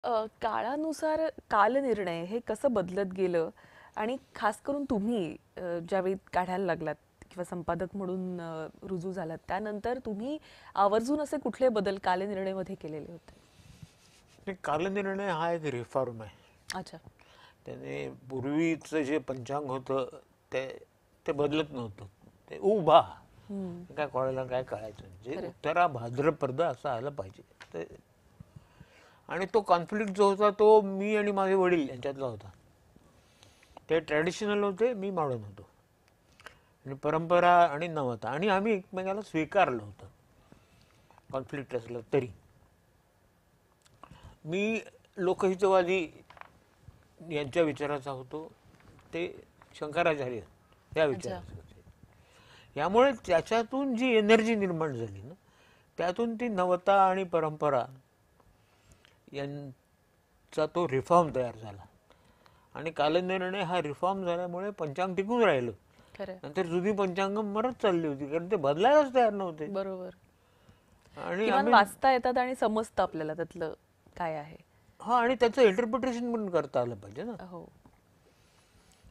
काळानुसार कालनिर्णय हे कसं बदलत गेलं आणि खास करून तुम्ही ज्यावेळी काढायला लागलात किंवा संपादक म्हणून रुजू झालात त्यानंतर तुम्ही आवर्जून असे कुठले बदल कालनिर्णयमध्ये केलेले होते? कालनिर्णय हा एक रिफॉर्म आहे. अच्छा. त्याने पूर्वीचं जे पंचांग होतं ते ते बदलत नव्हतं. ते उभा काय कळायला काय कळायचं जे खरं. उत्तरा भाद्रपद असं आलं पाहिजे ते. आणि तो कॉन्फ्लिक्ट जो होता तो मी आणि माझे वडील यांच्यातला होता. ते ट्रॅडिशनल होते, मी मॉडर्न होतो. आणि परंपरा आणि नवता आणि आम्ही एकमेकाला स्वीकारलं होतं कॉन्फ्लिक्ट असलं तरी. मी लोकहितवादी यांच्या विचाराचा होतो, ते शंकराचार्य या विचाराचे होते. यामुळे त्याच्यातून जी एनर्जी निर्माण झाली ना, त्यातून ती नवता आणि परंपरा यांचा तो रिफॉर्म तयार झाला. आणि कालनिर्णय हा रिफॉर्म झाल्यामुळे पंचांग टिकून राहिलं. खरं. नंतर जुनी पंचांग मरत चालली होती कारण ते बदलायलाच तयार नव्हते. बरोबर. आणि किमान आम्ही वाचता येतात आणि समजतं आपल्याला त्यातलं काय आहे. हा आणि त्याचं इंटरप्रिटेशन पण करता आलं पाहिजे ना. हो.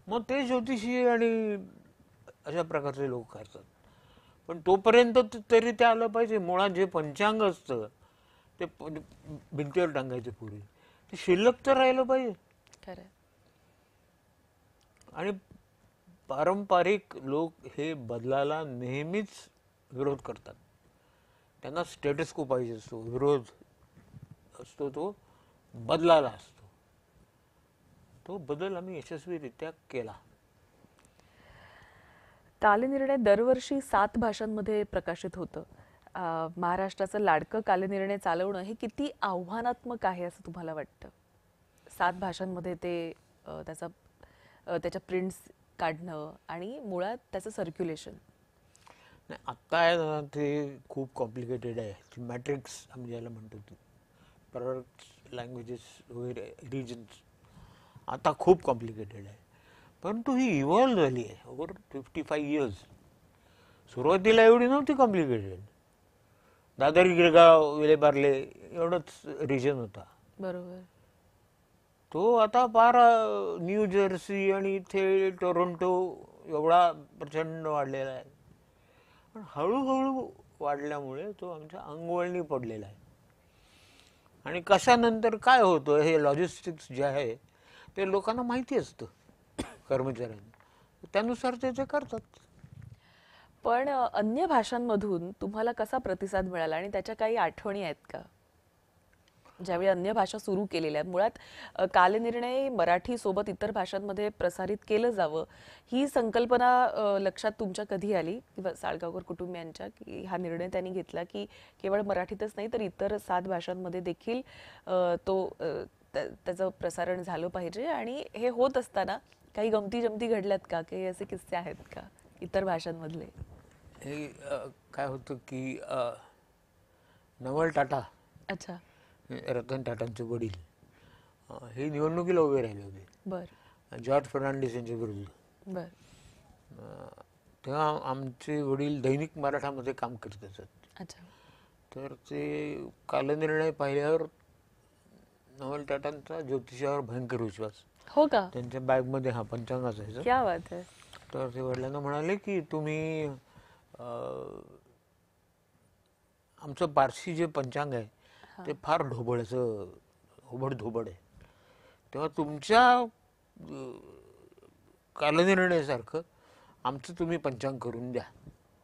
मग ते ज्योतिषी आणि अशा प्रकारचे लोक करतात. पण तोपर्यंत तरी ते आलं पाहिजे. मुळात जे पंचांग असतं ते भिंतीवर टांगायचे पूर्वी ते शिल्लक तर राहिलं पाहिजे. खरं. आणि पारंपरिक लोक हे बदलाला नेहमीच विरोध करतात. त्यांना स्टेटस को पाहिजे असतो, विरोध असतो तो बदलाला असतो. तो बदल आम्ही यशस्वीरित्या केला. कालनिर्णय दरवर्षी 7 भाषांमध्ये प्रकाशित होतं. महाराष्ट्राचं लाडकं कालनिर्णय चालवणं हे किती आव्हानात्मक आहे असं तुम्हाला वाटतं? 7 भाषांमध्ये ते त्याच्या प्रिंट्स काढणं आणि मुळात त्याचं सर्क्युलेशन. नाही आत्ता आहे ना ते खूप कॉम्प्लिकेटेड आहे. मॅट्रिक्स आम्ही ज्याला म्हणतो ते प्रोडक्ट्स लँग्वेजेस वगैरे रिजन्स आता खूप कॉम्प्लिकेटेड आहे. परंतु ही इव्हॉल्व झाली आहे ओव्हर 55 इयर्स. सुरुवातीला एवढी नव्हती कॉम्प्लिकेटेड. दादर गिरगाव विलेपार्ले एवढंच रिजन होता. बरोबर. तो आता फार न्यू जर्सी आणि इथे टोरंटो एवढा प्रचंड वाढलेला आहे. पण हळूहळू वाढल्यामुळे तो आमच्या अंगवळणी पडलेला आहे. आणि कशानंतर काय होतं हे लॉजिस्टिक्स जे आहे ते लोकांना माहिती असतं कर्मचाऱ्यांना. त्यानुसार ते करतात. पण अन्य भाषांमधून तुम्हाला कसा प्रतिसाद मिळाला आणि त्याच्या काही आठवणी आहेत का? ज्यावेळी अन्य भाषा सुरू केलेल्या आहेत. मुळात कालनिर्णय मराठी सोबत इतर भाषांमध्ये प्रसारित केलं जावं ही संकल्पना लक्षात तुमच्या कधी आली किंवा साळगावकर कुटुंबियांच्या की हा निर्णय त्यांनी घेतला की केवळ मराठीतच नाही तर इतर 7 भाषांमध्ये देखील त्याचं प्रसारण झालं पाहिजे? आणि हे होत असताना काही गमती जमती घडल्यात का? काही असे किस्से आहेत का इतर भाषांमधले? हे काय होतं की नवल टाटा, अच्छा. रतन टाटांचे वडील हे निवडणुकीला उभे राहिले होते. बर जॉर्ज फर्नांडिस यांच्या विरुद्ध. बर तेव्हा आमचे वडील दैनिक मराठामध्ये काम करत असत. अच्छा. तर ते कालनिर्णय पाहिल्यावर नवल टाटांचा ज्योतिषावर भयंकर विश्वास. हो का? त्यांच्या बॅगमध्ये हा पंचांग असायचं. क्या बात है. तर ते वडिलांना म्हणाले की तुम्ही आमचं पारसी जे पंचांग आहे ते फार ढोबळचं ओबड-धोबड आहे. तेव्हा तुमच्या कालनिर्णयासारखं आमचं तुम्ही पंचांग करून द्या,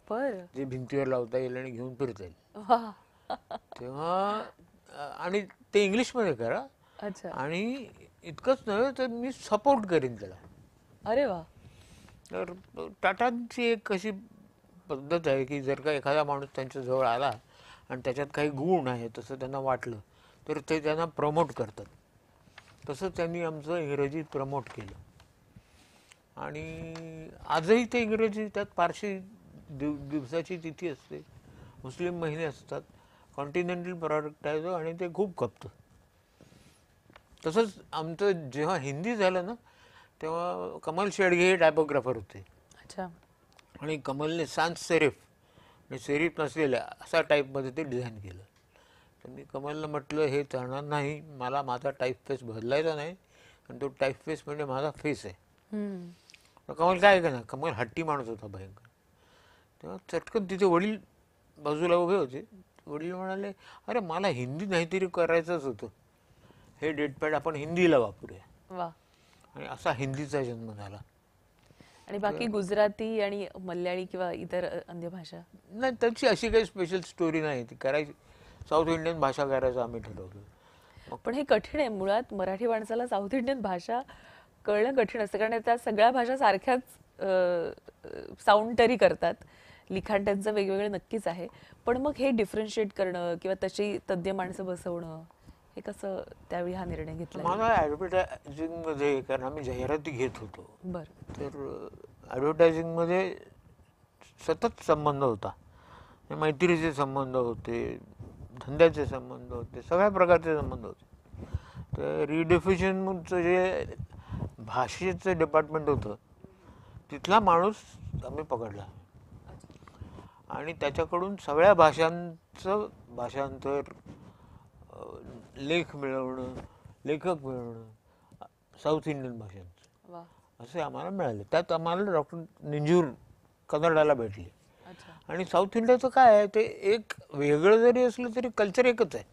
बर. जे भिंतीवर लावता येईल आणि घेऊन फिरता येईल. वा. तेव्हा आणि ते इंग्लिशमध्ये करा. अच्छा. आणि इतकंच नव्हे तर मी सपोर्ट करीन त्याला. अरे वा. तर टाटांची एक अशी पद्धत आहे की जर का एखादा माणूस त्यांच्या जवळ आला आणि त्याच्यात काही गुण आहे तसं त्यांना वाटलं तर ते त्यांना प्रमोट करतात. तसं त्यांनी आमचं इंग्रजी प्रमोट केलं. आणि आजही ते इंग्रजी त्यात पारशी दिवसाची तिथी असते, मुस्लिम महिने असतात, कॉन्टिनेंटल प्रोडक्ट आहे तो आणि ते खूप खपतं. तसंच आमचं जेव्हा हिंदी झालं ना तेव्हा कमल शेडगे हे टायपोग्राफर होते. अच्छा. आणि कमलने sans सेरिफ आणि सेरिफ नसलेल्या असा टाईपमध्ये ते डिझाईन केलं. तर मी कमलला म्हटलं हे चालणार नाही, मला माझा टाईपफेस बदलायचा नाही आणि तो टाईपफेस म्हणजे माझा फेस आहे. हम्म. तर कमल काय ना, कमल हट्टी माणूस होता भयंकर. तेव्हा चटकन तिचे वडील बाजूला उभे होते. वडील म्हणाले, अरे मला हिंदी नाहीतरी करायचंच होतं, हे डेटपॅड आपण हिंदीला वापरूया. वा. आणि असा हिंदीचा जन्म झाला. आणि बाकी गुजराती आणि मल्याळी किंवा इतर अन्य भाषा? नाही, त्याची अशी काही स्पेशल स्टोरी नाही, ती करायची. साऊथ इंडियन भाषा करायचं आम्ही ठरवलं. पण हे कठीण आहे मुळात. मराठी माणसाला साऊथ इंडियन भाषा कळणं कठीण असतं, कारण त्या सगळ्या भाषा सारख्याच साऊंड तरी करतात. लिखाण त्यांचं वेगवेगळं नक्कीच आहे, पण मग हे डिफरन्शिएट करणं किंवा तशी तज्ज्ञ माणसं बसवणं, हे कसं त्यावेळी हा निर्णय घेतला? माझा ॲडव्हर्टायझिंगमध्ये, कारण आम्ही जाहिराती घेत होतो, बरं. तर ॲडव्हर्टायझिंगमध्ये सतत संबंध होता. मैत्रीचे संबंध होते, धंद्याचे संबंध होते, सगळ्या प्रकारचे संबंध होते. तर रिडिफ्युजनचं जे भाषेचं डिपार्टमेंट होतं, तिथला माणूस आम्ही पकडला आणि त्याच्याकडून सगळ्या भाषांचं भाषांतर, लेख मिळवणं, लेखक मिळवणं, साऊथ इंडियन भाषांचं वा. असे आम्हाला मिळाले. त्यात आम्हाला डॉक्टर निंजूर कन्नडाला भेटले. अच्छा. आणि साऊथ इंडियाचं काय आहे, ते एक वेगळं जरी असलं तरी कल्चर एकच आहे.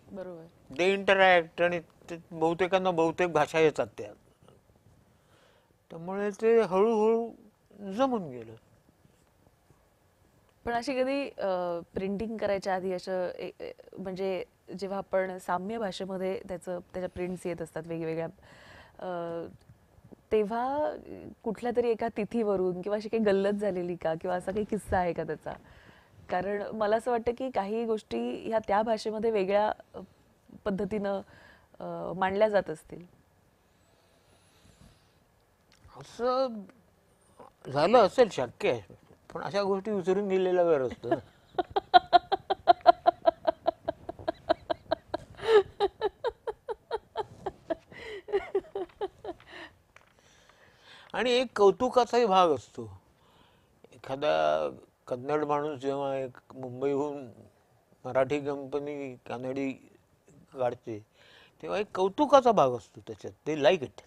बरोबर. दे इंटरॅक्ट आणि ते बहुतेकांना बहुतेक भाषा येतात त्या, त्यामुळे ते हळूहळू जमून गेलं. पण अशी कधी प्रिंटिंग करायच्या आधी असं म्हणजे जेव्हा आपण साम्य भाषेमध्ये त्याच्या प्रिंट्स येत असतात वेगवेगळ्या, तेव्हा कुठल्या तरी एका तिथीवरून किंवा अशी काही गल्लत झालेली का, किंवा असा काही किस्सा आहे का त्याचा? कारण मला असं वाटतं की काही गोष्टी ह्या त्या भाषेमध्ये वेगळ्या पद्धतीनं मांडल्या जात असतील. असं झालं असेल, शक्य आहे, पण अशा गोष्टी विसरून गेलेला बरं असतं. आणि एक कौतुकाचाही भाग असतो. एखादा कन्नड माणूस जेव्हा एक मुंबईहून मराठी कंपनी कानडी काढते, तेव्हा एक कौतुकाचा भाग असतो त्याच्यात. ते लाईक इट.